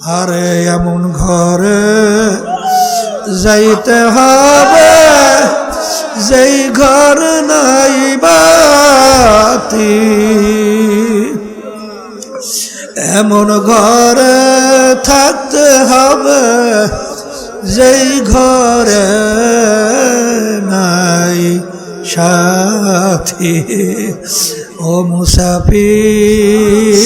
আরে এমন ঘরে যাইতে হবে যেই ঘর নাই বাতি, এমন ঘরে থাকতে হবে যেই ঘরে নাই সাথী। ও মুসাফির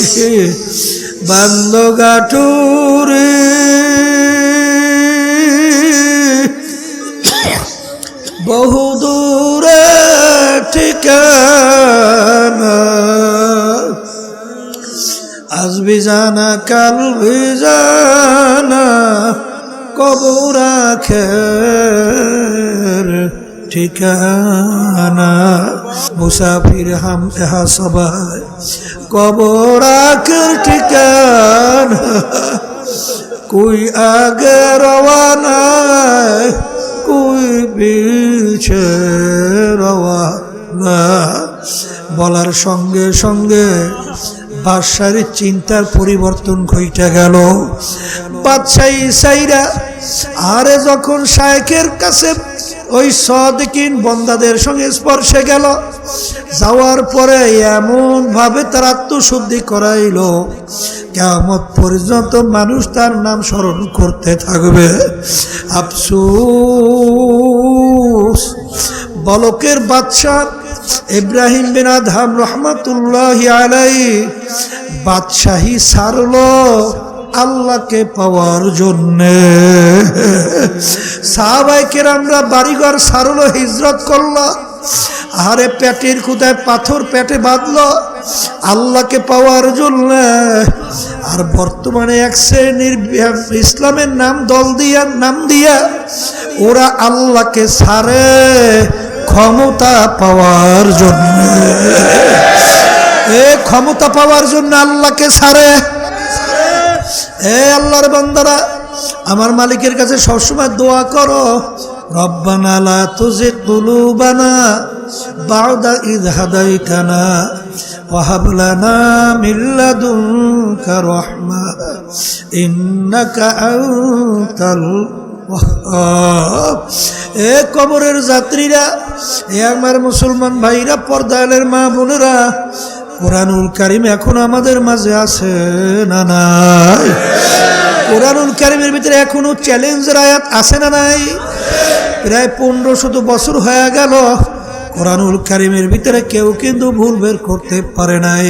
বান্দগাটুরে বহু দূরে ঠিকানা, আজ বিজানা কাল বিজানা কবর আখের ঠিকানা। মুসাফির হাম এহা সবাই কবর আখের ঠিকানা, কোই আগে রওয়ানা কোই পিছে রওয়ানা। বলার সঙ্গে সঙ্গে বাদশার চিন্তার পরিবর্তন ঘটে গেল। বাদশাহী সাইরা আরে যখন শায়েখের কাছে ওই সাদিকিন বন্দাদের সঙ্গে স্পর্শে গেল, যাওয়ার পরে এমন ভাবে তার আত্মশুদ্ধি করাইল কিয়ামত পর্যন্ত মানুষ তার নাম স্মরণ করতে থাকবে। আফসোস বলকের বাদশা ইব্রাহিম বিন আদহাম রহমাতুল্লাহি আলাইহি বাদশাহী ছাড়লো আল্লাহকে পাওয়ার জন্যে। সাহাবায়ে কেরামরা বাড়িঘর ছাড়লো, হিজরত করলো, আরে পেটের ক্ষুধায় পাথর পেটে বাঁধলো আল্লাহকে পাওয়ার জন্য। আর বর্তমানে এক শ্রেণীর ইসলামের নাম দিয়া ওরা আল্লাহকে ছাড়ে ক্ষমতা পাওয়ার জন্য। ক্ষমতা পাওয়ার জন্য আল্লাহকে ছাড়ে। আল্লাহর বান্দারা, আমার মালিকের কাছে সবসময় দোয়া করো, রব্বানা লা তুজিগ কুলুবানা বা'দা ইয হাদাইতানা ওয়া হাব লানা মিন লাদুনকা রাহমা ইন্নাকা আনতাল ওয়াহ্হাব। কবরের যাত্রীরা, আমার মুসলমান ভাইরা, পর্দালের মা বোনেরা, কোরআনুল কারীম এখন আমাদের মাঝে আছে না নাই? কোরআনুল কারীমের ভিতরে এখনো চ্যালেঞ্জের আয়াত আছে না নাই? প্রায় 1500 বছর হয়ে গেল কোরআনুল কারীমের ভিতরে কেউ কিন্তু ভুল বের করতে পারে নাই।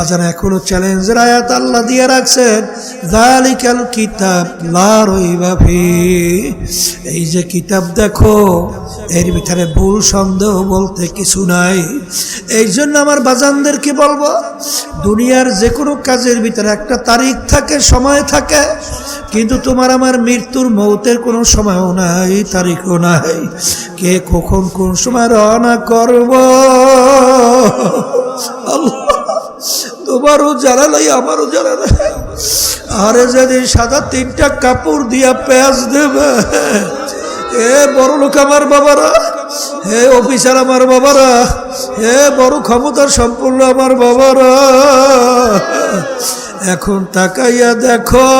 আচ্ছা, এখনো চ্যালেঞ্জের আয়াত আল্লাহ দিয়ে রাখছেন, যালিকাল কিতাব লা রাইবা ফিহি। এই যে কিতাব দেখো, এর ভিতরে ভুল সন্দেহ বলতে কিছু নাই। এই জন্য আমার বাজানদেরকে বলবো, দুনিয়ার যে কোনো কাজের ভিতরে একটা তারিখ থাকে, সময় থাকে, কিন্তু তোমার আমার মৃত্যুর মৌতের কোনো সময়ও নাই, তারিখও নাই। কে কখন কোন সময় রওনা করব আল্লাহ তোমারও জানা নাই, আমারও জানা নাই। আরে যেদিন সাদা 3টা কাপড় দিয়া পেঁয়াজ দেবে, বড় লোক আমার বাবারা, অফিসার আমার বাবারা, বড় ক্ষমতার সম্পূর্ণ আমার বাবারা, এখন তাকাইয়া দেখো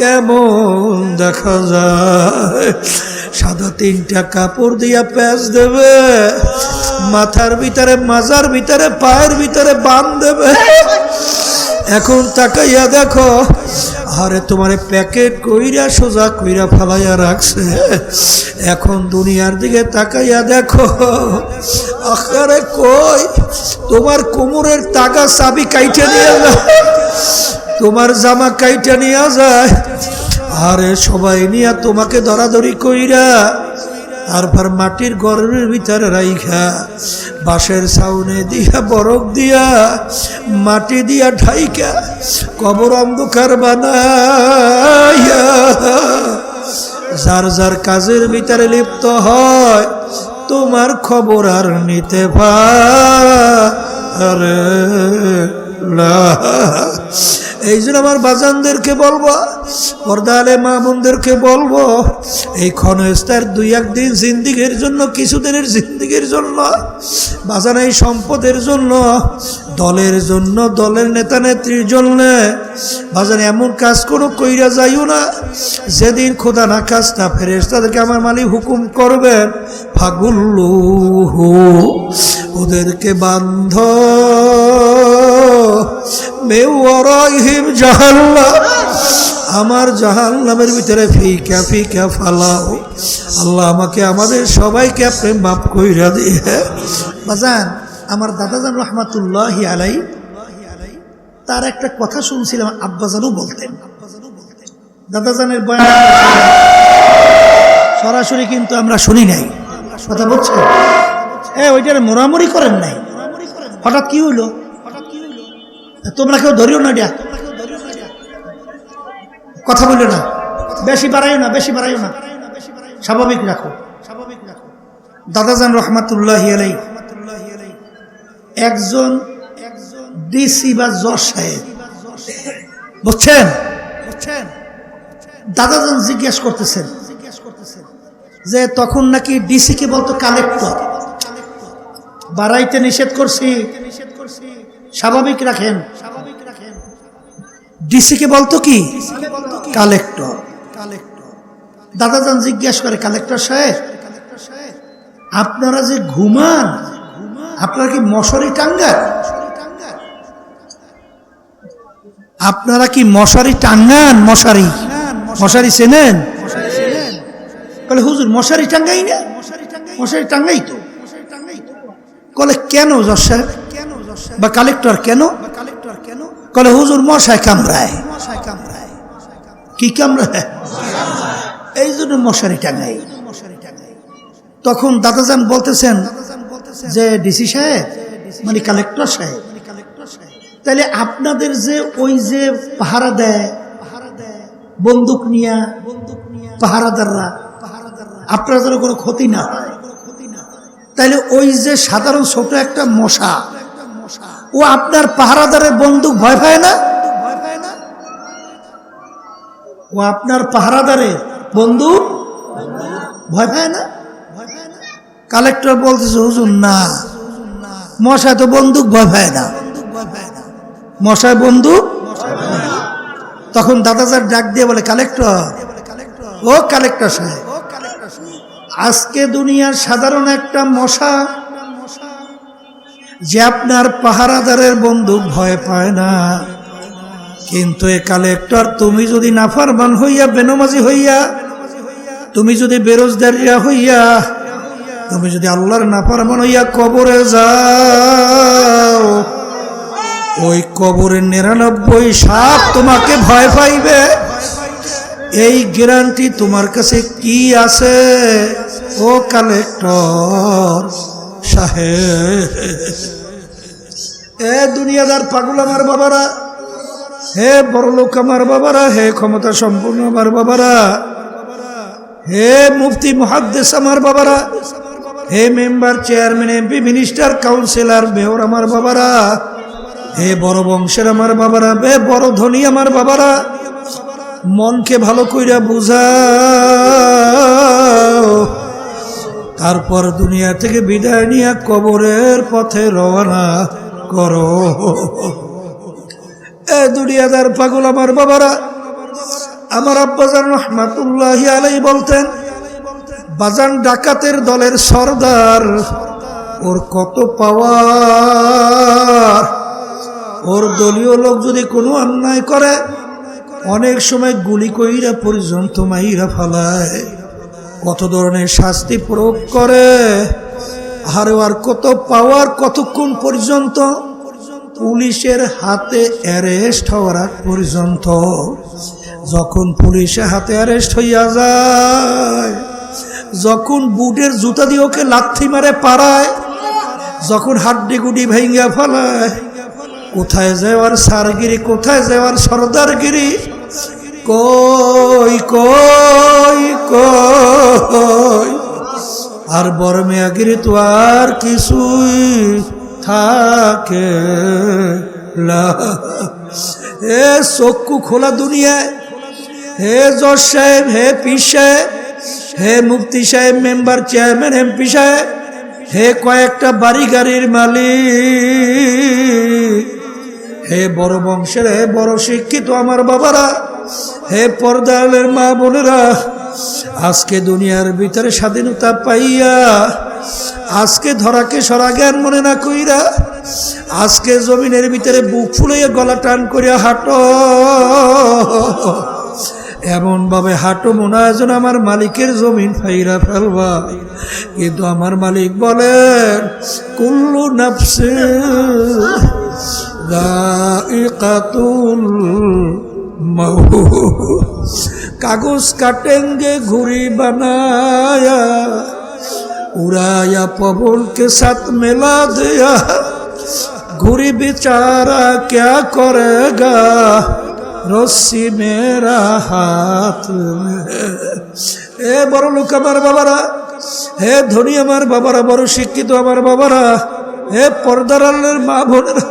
কেমন দেখা যায়। সাদা 3টা কাপড় দিয়া পেঁয়াজ দেবে, মাথার ভিতরে, মাজার ভিতরে, পায়ের ভিতরে বান দেবে। এখন তাকাইয়া দেখো, আরে তোমারে প্যাকেট কইরা সোজা কইরা ফালাইয়া রাখছে। এখন দুনিয়ার দিকে তাকাইয়া দেখো, আরে কই তোমার কোমরের টাকা চাবি কাইটে নিয়ে যায়, তোমার জামা কাইটে নিয়ে যায়, আরে সবাই নিয়া তোমাকে ধরাধরি কইরা তারপর মাটির ঘরের ভিতরে রাইখা বাঁশের ছাউনি দিয়া, বরফ দিয়া, মাটি দিয়া ঢাইকা কবর অন্ধকার বানাইয়া যার যার কাজের ভিতরে লিপ্ত হয়, তোমার খবর আর নিতে পারে না। এই জন্য আমার বাজানদেরকে বলবো, পর্দালে মা বোনদেরকে বলবো, এই ক্ষণস্থার 2-1 দিন জিন্দিগির জন্য, কিছুদিনের জিন্দিগির জন্য বাজান, এই সম্পদের জন্য, দলের জন্য, দলের নেতা নেত্রীর জন্য বাজান এমন কাজ কোনো কইরা যাইও না যেদিন খোদা না খাস্তা ফেরেশতাদেরকে আমার মালিক হুকুম করবেন, ফাগুল্লুহু, ওদেরকে বান্ধ মেওয়ারাইহিম জাহান্নাম, আমার জাহান্নামের ভিতরে ফিকা ফিকা ফালাও। আল্লাহ আমাকে আমাদের সবাইকে আপনি মাফ কইরা দিয়ে। বাজান, আমার দাদাজান রহমাতুল্লাহি আলাই, তার একটা কথা শুনছিলাম, আব্বাজানও বলতেন। দাদাজানের বয়ান সরাসরি কিন্তু আমরা শুনি নাই, কথা বলছেন, ওইটার মোরামরি করেন নাই। হঠাৎ কি হইল? তোমরা কেউ ধরিও না, ডিয়া কথা বললো না, বেশি বাড়াইও না, বেশি বাড়াইও না, স্বাভাবিক রাখো। দাদাজান রহমাতুল্লাহি আলাই একজন ডিসি বা জজ সাহেব, বুঝছেন? দাদাজান জিজ্ঞেস করতেছেন যে তখন নাকি ডিসি কে বলতো কালেক্টর, বাড়াইতে নিষেধ করছি, স্বাভাবিক রাখেন। ডিসি কে বলতো কি? কালেক্টর। দাদাজান জিজ্ঞেস করে, কালেক্টর সাহেব, আপনারা যে ঘুমান, আপনারা কি মশারি টাঙ্গান? আপনারা কি মশারি টাঙ্গান? মশারি মশারি চেনেন? বলে হুজুর মশারি টাঙ্গাই না। মশারি টাঙ্গাই তো। বলে কেন জজ সাহেব বা কালেক্টর কেন? বলে হুজুর মশায় কামড়ায়। কি কামড়ায়? এই জন্য মশারি টাঙ্গাই। তখন দাদাজান বলতেছেন যে ডিসি সাহেব মানে কালেক্টর সাহেব, তাহলে আপনাদের যে ওই যে পাহারা দেয় বন্দুক নিয়া পাহারাদাররা, আপনার যেন কোনো ক্ষতি না হয়, তাহলে ওই যে সাধারণ ছোট একটা মশা, ও আপনার পাহারাদারের বন্দুক ভয় পায় না? ও আপনার পাহারাদারের বন্দুক ভয় পায় না? কালেক্টর বলতেছে হুজুর না, মশায় তো বন্দুক ভয় পায় না, মশায় বন্দুক। তখন দাদাজান ডাক দিয়ে বলে, কালেক্টর, ও কালেক্টর সাহেব, আজকে দুনিয়ার সাধারণ একটা মশা যে আপনার পাহারাদারের বন্দুক ভয় পায় না, কিন্তু এ কালেক্টর তুমি যদি নাফরমান হইয়া, বেনমাজি হইয়া, তুমি যদি বেরোজগারিয়া হইয়া, তুমি যদি আল্লাহর নাফরমান হইয়া কবরে যাও, ওই কবরের 99 সাপ তোমাকে ভয় পাইবে। এই গ্যারান্টি তোমার কাছে কি আছে ও কালেক্টর সাহেব? এ দুনিয়াদার পাগল আমার বাবারা, হে বড়লোক আমার বাবারা, হে ক্ষমতা সম্পন্ন আমার বাবারা, হে মুফতি মুহাদ্দিস আমার বাবারা, হে member, chairman, MP, minister, councillor, mayor আমার বাবারা, হে বড় বংশের আমার বাবারা, হে বড় ধনী আমার বাবারা, মনকে ভালো কইরা বুঝাও, তারপর দুনিয়া থেকে বিদায় নিয়ে কবরের পথে রওনা করো। এ দুনিয়াদার পাগল আমার বাবারা, আমার আব্বাজান রহমাতুল্লাহি আলাইহি বলতেন, বাজান ডাকাতের দলের সর্দার, ওর কত পাওয়ার। ওর দলীয় লোক যদি কোনো অন্যায় করে, অনেক সময় গুলি কইরা পর্যন্ত মাইরা ফালায়, কত ধরনের শাস্তি প্রয়োগ করে, আর আর কত পাওয়ার, কতক্ষণ পর্যন্ত? পুলিশের হাতে অ্যারেস্ট হওয়ার আগ পর্যন্ত। যখন পুলিশের হাতে অ্যারেস্ট হইয়া যায়, যখন বুটের জুতা দিয়ে ওকে লাথি মারে পাড়ায়, যখন হাড্ডি গুডি ভেঙ্গা ফেলায়, কোথায় যাওয়ার সারগিরি, কোথায় যাওয়ার সর্দারগিরি, কই কই কই, আর বর্মিয়াগিরি তো আর কিছুই থাকে। হে চক্ষু খোলা দুনিয়ায়, হে জজ সাহেব, হে পীর সাহেব, হে মুফতি সাহেব, মেম্বার, চেয়ারম্যান, এমপি সাহেব, হে কয়েকটা বাড়ি গাড়ির মালিক, হে বড় বংশের, হে বড় শিক্ষিত আমার বাবারা, হে পর্দারের মা বোনেরা, আজকে দুনিয়ার ভিতরে স্বাধীনতা পাইয়া আজকে ধরাকে সরা জ্ঞান মনে না কইরা আজকে জমিনের ভিতরে বুক ফুলাইয়া গলা টান করিয়া হাঁটো, এমন ভাবে হাঁটো মনে হয় যেন আমার মালিকের জমিন ফাইরা ফেলবা। কিন্তু আমার মালিক বলেন কুল্লু নাফসিন যায়িকাতুল मौत, कागज काटेंगे घुरी बनाया, उड़ाया पवन के साथ मिला दिया, घुरी बेचारा क्या करेगा, रस्सी मेरा हाथ में। ए बड़ो लोक आमार बाबारा, हे धनी आमार बाबारा, बड़ो शिक्षित आमार बाबारा, हे पर्दार आल्लाहर मा बोनेरा,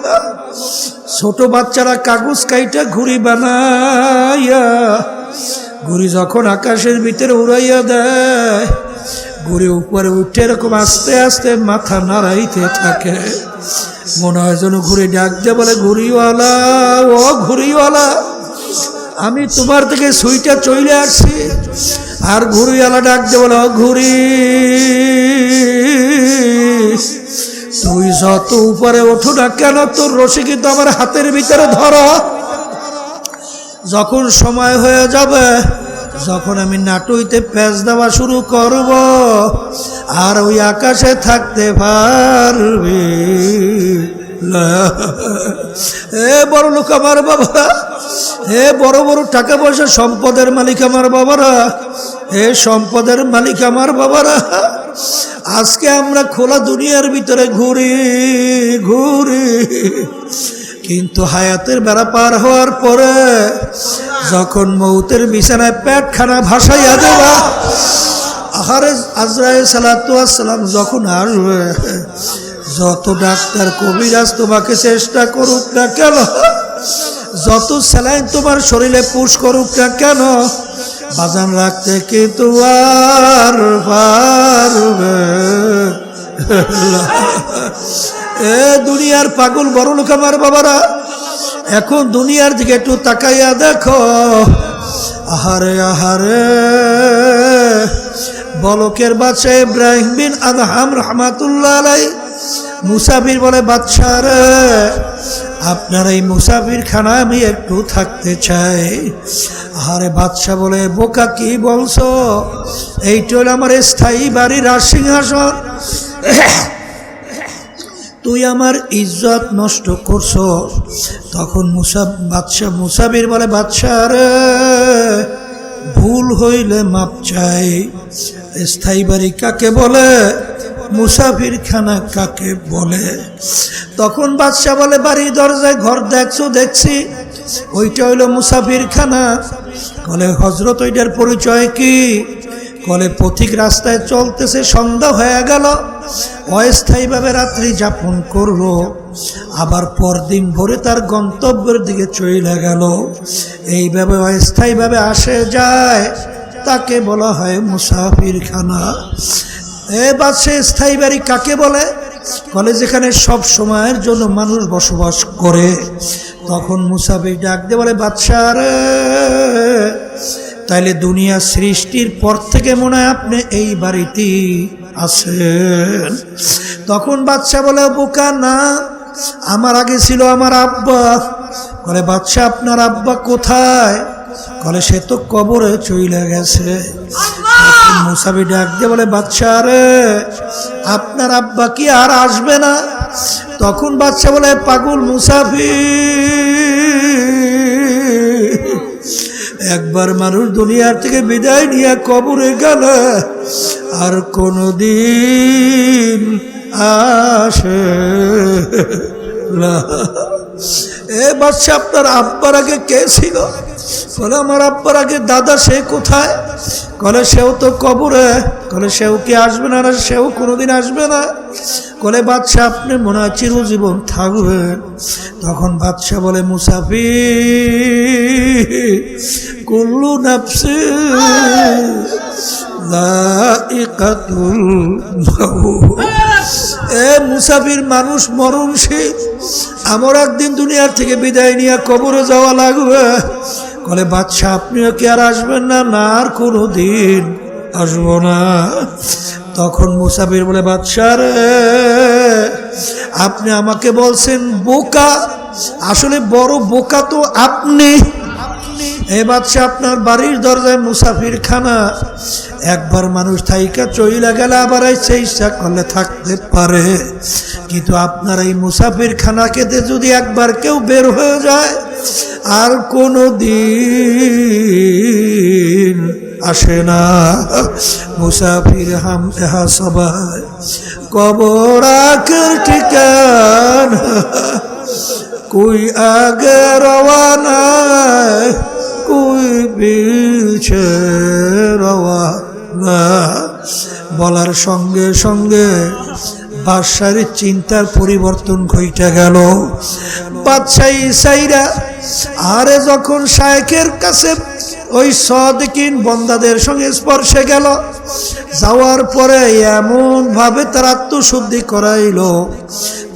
ছোট বাচ্চারা কাগজ কাইটা ঘুড়ি বানাইয়া ঘুড়ি যখন আকাশের ভিতরে উড়াইয়া দেয়, ঘুড়ি উপরে উঠে এরকম আস্তে আস্তে মাথা নাড়াইতে থাকে, মনে হয় যেন ঘুড়ি ডাক দিয়ে বলে ঘুড়িওয়ালা, ও ঘুড়িওয়ালা, আমি তোমার থেকে সুইটা চলে আসছি। আর ঘুড়িওয়ালা ডাক দিয়ে বলে ও ঘুড়ি, তুই যত উপরে ওঠো না কেন তোর রশি কিন্তু আমার হাতের ভিতরে ধরো, যখন সময় হয়ে যাবে, যখন আমি নাটুইতে প্যাঁচ দেওয়া শুরু করব আর ওই আকাশে থাকতে পারবে। হে বড় লোক আমার বাবা, হে বড় বড় টাকা পয়সা সম্পদের মালিক আমার বাবারা, হে সম্পদের মালিক আমার বাবারা, আজকে আমরা খোলা দুনিয়ার ভিতরে ঘুরি ঘুরি, কিন্তু হায়াতের বেড়া পার হওয়ার পরে যখন মৌতের বিছানায় পেটখানা ভাসাইয়া দেবা, আহারে আজরাইল সালাতু ওয়াস সালাম যখন আসবে, যত ডাক্তার কবিরাজ তোমাকে চেষ্টা করুক না কেন, যত স্যালাইন তোমার শরীরে পুশ করুক না কেন, বাজান রাখতে কিন্তু আর পারবে। এ দুনিয়ার পাগল বড় লোক আমার বাবারা, এখন দুনিয়ার দিকে একটু তাকাইয়া দেখো, আহারে আহারে, বলকের বাদশা ইব্রাহিম বিন আদহাম রহমাতুল্লাহ আলাইহি মুসাফির বলে, বাদশা রে, আপনার এই মুসাফির খানা আমি একটু থাকতে চাই। আরে বাদশা বলে, বোকা কি বলছো, এইটা হলো আমার স্থায়ী বাড়ি, রাজসিংহাসন, তুই আমার ইজ্জত নষ্ট করছো। তখন বাদশা মুসাফির বলে, বাদশা রে, ভুল হইলে মাপ চাই, স্থায়ী বাড়ি কাকে বলে, মুসাফির খানা কাকে বলে? তখন বাদশা বলে, বাড়ির দরজায় ঘর দেখছো, দেখছি, ওইটা হইল মুসাফির খানা। বলে, হজরত ওইটার পরিচয় কি? বলে, পথিক রাস্তায় চলতেছে, সন্ধ্যা হয়ে গেল, অস্থায়ীভাবে রাত্রি যাপন করলো, আবার পরদিন ভোরে তার গন্তব্যের দিকে চলে গেল, এইভাবে অস্থায়ীভাবে আসে যায়, তাকে বলা হয় মুসাফির খানা। এ বাদশা, স্থায়ী বাড়ি কাকে বলে? বলে, যেখানে সব সময়ের জন্য মানুষ বসবাস করে। তখন মুসাফির ডাক দিয়ে বলে, বাদশা রে, তাইলে দুনিয়া সৃষ্টির পর থেকে মনে হয় আপনি এই বাড়িতেই আছেন। তখন বাদশা বলে, বোকা না, আমার আগে ছিল আমার আব্বা। বলে, বাদশা আপনার আব্বা কোথায়? বলে, সে তো কবরে চলে গেছে। মুসাফির ডাক দিয়ে বলে, বাদশা রে, আপনার আব্বা কি আর আসবে না? তখন বাদশা বলে, পাগল মুসাফির, একবার মানুষ দুনিয়ার থেকে বিদায় নিয়ে কবরে গেলে আর কোনদিন আসে না। এ বাদশা আপনার আব্বার আগে কে ছিল? বলে আমার আব্বার আগে দাদা, সে কোথায়? বলে সেও তো কবরে। বলে সেও কি আসবে না? সেও কোনোদিন আসবে না। বলে বাদশা আপনি মনে হয় চিরজীবন থাকবেন। তখন বাদশা বলে মুসাফির কুল্লু নাফসি যায়িকাতুল মাউত। এ মুসাফির, মানুষ মরণশীল, আমার একদিন দুনিয়ার থেকে বিদায় নিয়ে কবরে যাওয়া লাগবে। বলে বাদশা আপনিও কি আর আসবেন না? না, আর কোনো দিন আসবো না। তখন মুসাফির বলে বাদশা রে, আপনি আমাকে বলছেন বোকা, আসলে বড় বোকা তো আপনি। এ বাদশা আপনার বাড়ির দরজায় মুসাফির খানা, একবার মানুষ থাইকা চইলা গেলে আবার ইচ্ছা করলে থাকতে পারে, কিন্তু আপনার এই মুসাফির খানাকেতে যদি একবার কেউ বের হয়ে যায় আর কোনো দিন আসে না। মুসাফির হাম এহা সবাই কবর আখের ঠিকানা, कोई आगे रवाना कोई पीछे रवाना। বলার সঙ্গে সঙ্গে বাদশার চিন্তার পরিবর্তন ঘটে গেল। বাদশাহী সাইরা আরে যখন শায়েখের কাছে ওই সাদিকিন বন্দাদের সঙ্গে স্পর্শে গেল, যাওয়ার পরে এমন ভাবে তার আত্মশুদ্ধি করাইল,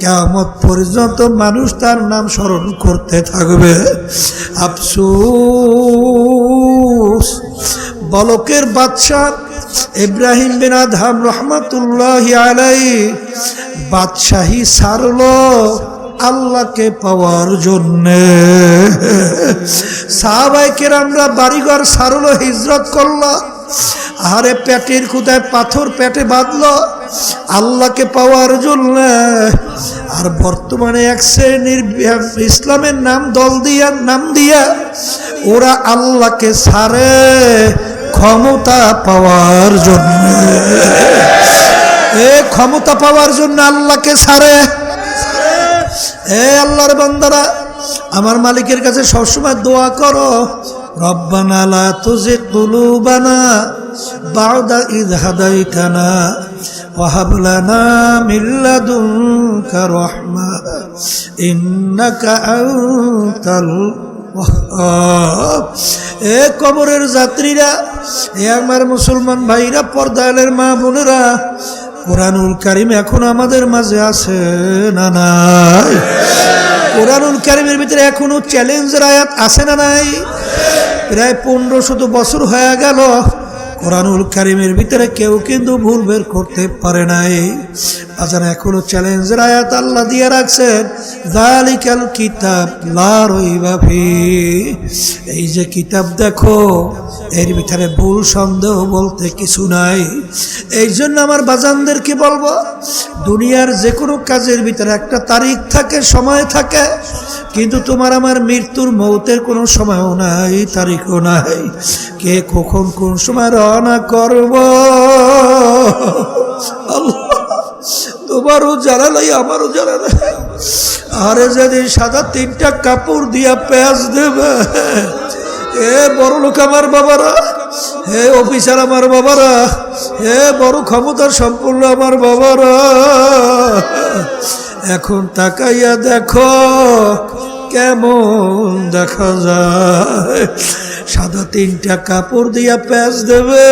কিয়ামত পর্যন্ত মানুষ তার নাম স্মরণ করতে থাকবে। আফসোস, বলকের বাদশা ইব্রাহিম বিন আদহাম রহমাতুল্লাহি আলাইহি বাদশাহী ছাড়লো আল্লাহকে পাওয়ার জন্যে। সাহাবায়ে কেরামরা বাড়িঘর ছাড়লো, হিজরত করলো, আরে পেটের ক্ষুধায় পাথর পেটে বাঁধলো আল্লাহকে পাওয়ার জন্য। আর বর্তমানে এক শ্রেণীর ইসলামের নাম দিয়া ওরা আল্লাহকে ছাড়ে ক্ষমতা পাওয়ার জন্য। ক্ষমতা পাওয়ার জন্য আল্লাহকে ছাড়ে। আল্লাহর বান্দারা, আমার মালিকের কাছে সবসময় দোয়া করো, রব্বানা লা তুজিগ কুলুবানা বা'দা ইয হাদাইতানা ওয়া হাব লানা মিন লাদুনকা রাহমা ইন্নাকা আনতাল ওয়াহ্হাব। কবরের যাত্রীরা, আমার মুসলমান ভাইরা, পর্দালের মা বোনেরা, কোরআনুল কারীম এখন আমাদের মাঝে আছে না নাই? কোরআনুল কারীমের ভিতরে এখনো চ্যালেঞ্জের আয়াত আছে না নাই? প্রায় 1500 বছর হয়ে গেল কোরআনুল কারীমের ভিতরে কেউ কিন্তু ভুল বের করতে পারে নাই। আজান এখনো চ্যালেঞ্জের আয়াত আল্লাহ দিয়ে রাখছেন, যালিকাল কিতাব লা রাইবা ফিহি। এই যে কিতাব দেখো, এর ভিতরে ভুল সন্দেহ বলতে কিছু নাই। এই জন্য আমার বাজানদেরকে বলবো, দুনিয়ার যে কোনো কাজের ভিতরে একটা তারিখ থাকে, সময় থাকে, কিন্তু তোমার আমার মৃত্যুর মৌতের কোনো সময়ও নাই, তারিখও নাই। কে কখন কোন সময় রওনা করব আল্লাহ তোমারও জানা নাই, আমারও জানা নাই। আরে যেদিন সাদা 3টা কাপড় দিয়া পেঁয়াজ দেবে, বড় লোক আমার বাবারা, অফিসার আমার বাবারা, বড় ক্ষমতা সম্পূর্ণ আমার বাবারা, এখন তাকাইয়া দেখো কেমন দেখা যায়। সাদা 3টা কাপড় দিয়া পেঁয়াজ দেবে,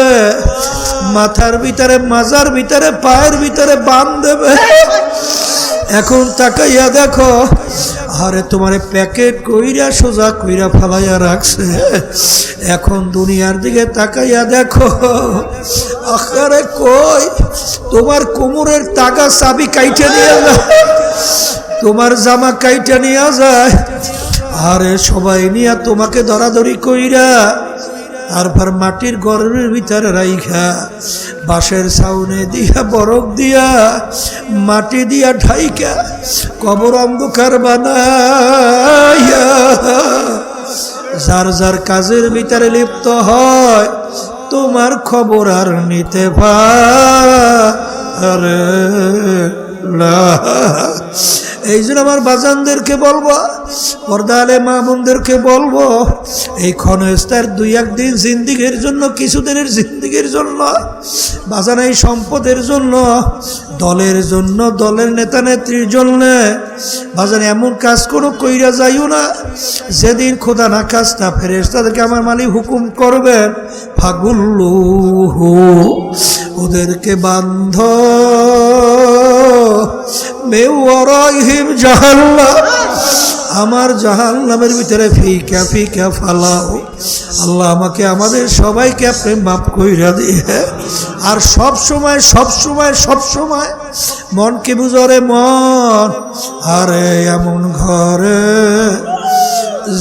মাথার ভিতরে, মাজার ভিতরে, পায়ের ভিতরে বান দেবে। এখন তাকাইয়া দেখো, আরে তোমারে প্যাকেট কইরা সোজা কইরা ফালাইয়া রাখছে। এখন দুনিয়ার দিকে তাকাইয়া দেখো, আরে কই তোমার কোমরের টাকা চাবি কাইটে নিয়ে যায়, তোমার জামা কাইটে নিয়ে যায়, আরে সবাই নিয়া তোমাকে ধরাধরি কইরা তারপর মাটির ঘরের ভিতরে রাইখা বাঁশের ছাউনি দিয়া, বরফ দিয়া, মাটি দিয়া ঢাইকা কবর অন্ধকার বানাইয়া যার যার কাজের ভিতরে লিপ্ত হয়, তোমার খবর আর নিতে পারে না। এই জন্য আমার বাজানদেরকে বলবো, পর্দালে মা বোনদেরকে বলবো, এই ক্ষণস্থার 2-1 দিন জিন্দিগির জন্য, কিছুদিনের জিন্দিগির জন্য বাজান, এই সম্পদের জন্য, দলের জন্য, দলের নেতা নেত্রীর জন্য বাজান এমন কাজ কোনো কইরা যাইও না যেদিন খোদা না কাজটা ফেরেশতাদেরকে আমার মালিক হুকুম করবেন, ফাগুল্লুহু, ওদেরকে বান্ধ মেওয়ারাইহিম জাহান্নাম, আমার জাহান্নামের ভিতরে ফিকা ফিকা ফালাও। আল্লাহ আমাকে আমাদের সবাইকে আপনি মাফ কইরা দিয়ে, আর সব সময় সব সময় সব সময় মনকে বুঝরে মন, আরে এমন ঘরে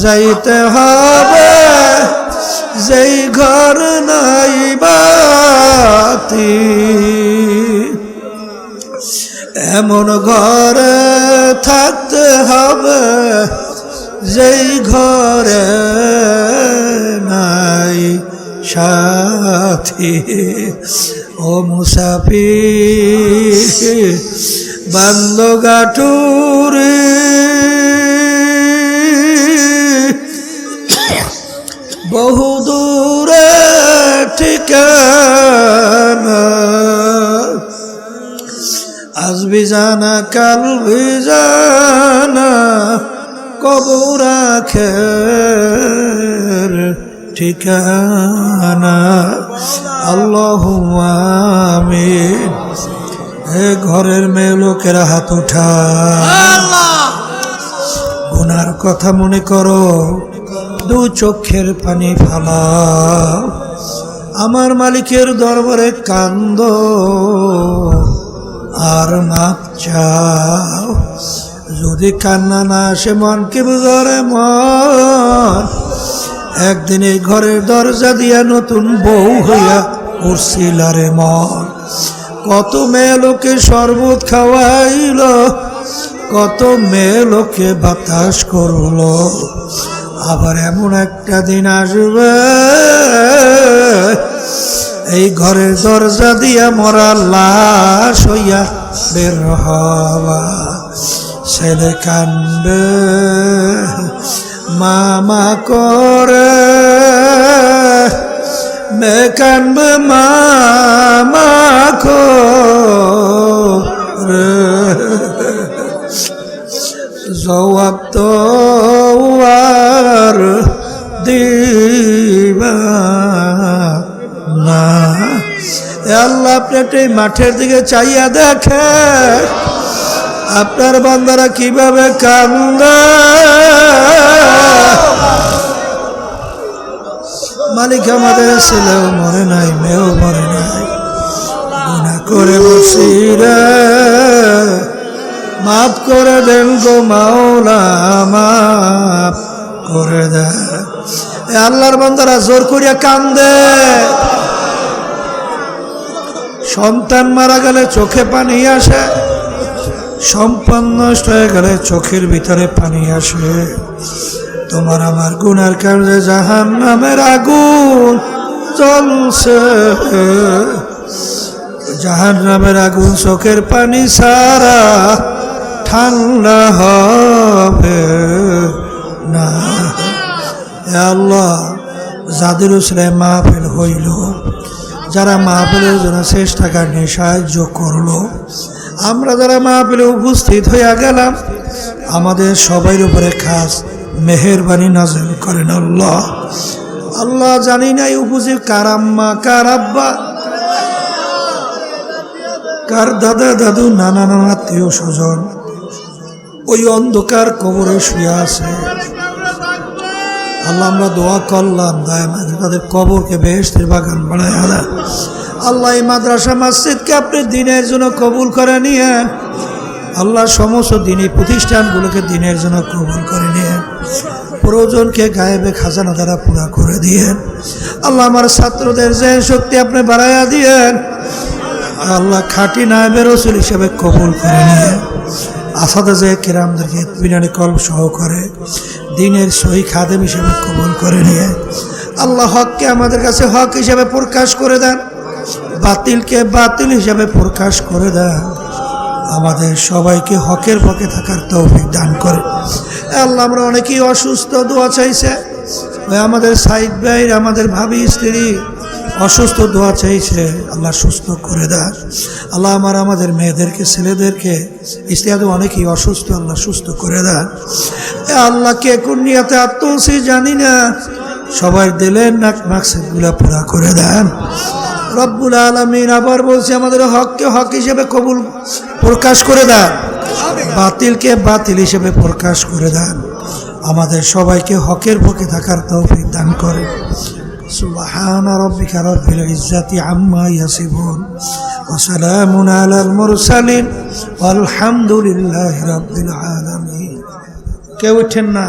যাইতে হবে যেই ঘর নাই বাতি, এমন ঘরে থাকতে হবে যেই ঘরে নাই সাথী। ও মুসাফির বান্দো গাটুরে, বহু দূরে ঠিকানা, আজ বিজানা কাল বিজানা, কবর আখের ঠিকানা। আল্লাহুম্মা আমিন। এ ঘরের মেয়ে লোকেরা হাত উঠা, গুনার কথা মনে করো, 2 চোখের পানি ফালাও, আমার মালিকের দরবারে কান্দ আর মাপ চাও। যদি কান্না না আসে মনকে বুঝরে মন, একদিন এই ঘরের দরজা দিয়া নতুন বউ হইয়া উঠছিলারে মন। কত মেয়ে লোকে শরবত খাওয়াইল, কত মেয়ে লোকে বাতাস করলো, আবার এমন একটা দিন আসবে এই ঘরের দরজা দিয়া মরা লাশ হইয়া বের হওয়া। ছেলে কান্দে মামা করে, মেয়ে কান্দবে মামা করে, জবাব তো আর দিবা না। আল্লাহ আপনি এই মাঠের দিকে চাইয়া দেখে আপনার বান্দারা কিভাবে কান্দে। মালিক আমাদের ছেলেও মরে নাই, মেয়েও মরে নাই, গুনাহ করে বসি রে, মাফ করে দেন গো মাওলা, মাফ করে দেন। আল্লাহর বান্দারা জোর করিয়া কান্দে। সন্তান মারা গেলে চোখে পানি আসে, সম্পদ নষ্ট হয়ে গেলে চোখের ভিতরে পানি আসে। তোমার আমার গুনার কারণে জাহান্নামের আগুন জ্বলছে, জাহান্নামের আগুন চোখের পানি ছাড়া ঠান্ডা হবে না। আল্লাহ, যাদের উপরে মাহফিল হইল, যারা মাহফিলের জন্য চেষ্টা করে সাহায্য করলো, আমরা যারা মাহফিলে উপস্থিত হইয়া গেলাম, আমাদের সবার উপরে খাস মেহেরবানি নাযিল করেন আল্লাহ। আল্লাহ, জানি নাই উপস্থিত কার আম্মা, কার আব্বা, কার দাদা দাদু, নানা নানা আত্মীয় স্বজন ওই অন্ধকার কবরে শুয়ে আছে। আল্লাহ, আমরা দোয়া করলাম দয়ামায়া তাদের কবরকে বেহেশতের বাগান বানায় আনা। আল্লাহ, এই মাদ্রাসা মসজিদকে আপনি দিনের জন্য কবুল করে নিয়েন। আল্লাহ, সমস্ত দিনই প্রতিষ্ঠানগুলোকে দিনের জন্য কবুল করে নিয়েন। প্রয়োজনকে গায়েবে খাজানা দ্বারা পুরা করে দিয়েন। আল্লাহ, আমার ছাত্রদের যে শক্তি আপনি বাড়াইয়া দিয়েন। আল্লাহ, খাঁটি নায়েবে রাসূল হিসেবে কবুল করে নিয়েন। আসাদায়ে কিরামদেরকে ইতমিনানে কলব সহকারে দিনের সহি খাদেম হিসেবে কবুল করে নিয়ে আল্লাহ, হককে আমাদের কাছে হক হিসেবে প্রকাশ করে দেন, বাতিলকে বাতিল হিসেবে প্রকাশ করে দেন। আমাদের সবাইকে হকের পক্ষে থাকার তৌফিক দান করে। আল্লাহ আমরা অনেকেই অসুস্থ, দোয়া চাইছে। ওই আমাদের সাইদ ভাই, আমাদের ভাবি স্ত্রী অসুস্থ, দোয়া চাইছে, আল্লাহ সুস্থ করে দেন। আল্লাহ আমাদের মেয়েদেরকে, ছেলেদেরকে, স্ত্রীদের অনেকেই অসুস্থ, আল্লাহ সুস্থ করে দেন। আল্লাহ কে কোন নিয়তে আত্মসি জানি না, সবাই দিলেন মাকসাদগুলা পুরা করে দেন রব্বুল আলামিন। আবার বলছি, আমাদের হককে হক হিসেবে কবুল প্রকাশ করে দেন, বাতিলকে বাতিল হিসেবে প্রকাশ করে দেন। আমাদের সবাইকে হকের পক্ষে থাকার তৌফিক দান করে। সুবহানা রাব্বিকা রাব্বিল ইজ্জাতি আম্মা ইয়াসিফুন ওয়া সালামুন আলাল মুরসালিন ওয়ালহামদুলিল্লাহি রাব্বিল আলামিন। কেউ উঠেন না।